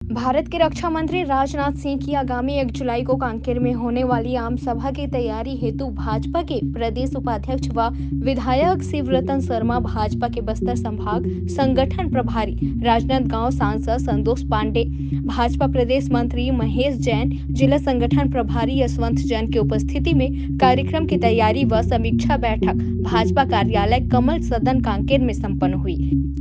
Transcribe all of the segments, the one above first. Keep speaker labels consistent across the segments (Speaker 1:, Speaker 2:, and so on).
Speaker 1: भारत के रक्षा मंत्री राजनाथ सिंह की आगामी 1 जुलाई को कांकेर में होने वाली आम सभा की तैयारी हेतु भाजपा के प्रदेश उपाध्यक्ष व विधायक शिवरतन शर्मा, भाजपा के बस्तर संभाग संगठन प्रभारी राजनांदगांव सांसद संतोष पांडे, भाजपा प्रदेश मंत्री महेश जैन, जिला संगठन प्रभारी यशवंत जैन की उपस्थिति में कार्यक्रम की तैयारी व समीक्षा बैठक भाजपा कार्यालय कमल सदन कांकेर में संपन्न हुई।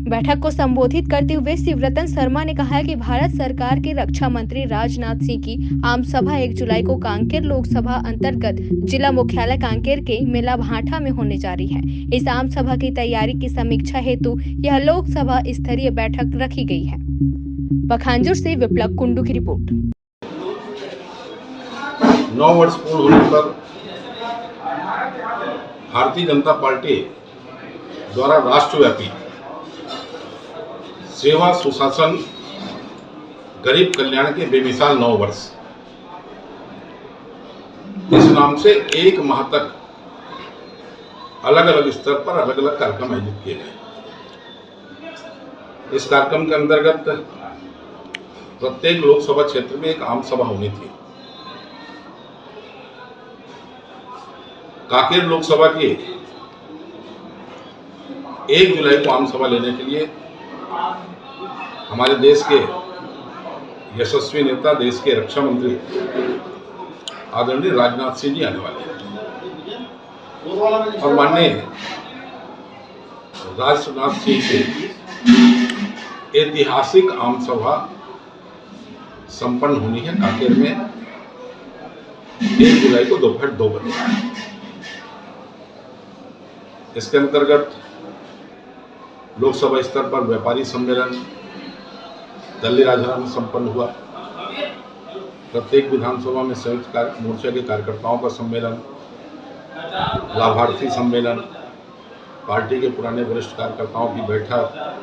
Speaker 1: बैठक को संबोधित करते हुए शिवरतन शर्मा ने कहा कि भारत सरकार के रक्षा मंत्री राजनाथ सिंह की आम सभा 1 जुलाई को कांकेर लोकसभा अंतर्गत जिला मुख्यालय कांकेर के मेला भाटा में होने जा रही है। इस आम सभा की तैयारी की समीक्षा हेतु यह लोकसभा स्तरीय बैठक रखी गई है। पखांजूर से विप्लव कुंडू की रिपोर्ट।
Speaker 2: 9 वर्ष पूर्ण होने पर भारतीय जनता पार्टी द्वारा राष्ट्रव्यापी सेवा सुशासन गरीब कल्याण के बेमिसाल 9 वर्ष इस नाम से 1 माह तक अलग अलग स्तर पर अलग अलग कार्यक्रम आयोजित किए गए। इस कार्यक्रम के अंतर्गत प्रत्येक लोकसभा क्षेत्र में एक आम सभा होनी थी। कांकेर लोकसभा की 1 जुलाई को आम सभा लेने के लिए हमारे देश के यशस्वी नेता, देश के रक्षा मंत्री आदरणीय राजनाथ सिंह जी आने वाले हैं और माननीय राजनाथ सिंह की ऐतिहासिक आम सभा संपन्न होनी है कांकेर में 1 जुलाई को दोपहर 2 बजे। इसके अंतर्गत लोकसभा स्तर पर व्यापारी सम्मेलन दिल्ली राजधानी में संपन्न हुआ। प्रत्येक विधानसभा में संयुक्त मोर्चा के कार्यकर्ताओं का सम्मेलन, लाभार्थी सम्मेलन, पार्टी के पुराने वरिष्ठ कार्यकर्ताओं की बैठक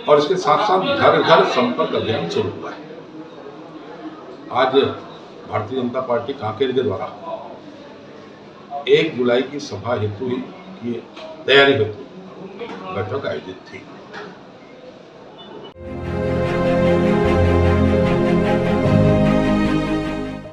Speaker 2: और इसके साथ साथ घर घर संपर्क अभियान शुरू हुआ है। आज भारतीय जनता पार्टी कांकेर के द्वारा 1 जुलाई की सभा हेतु की तैयारी हेतु बैठक आयोजित थी।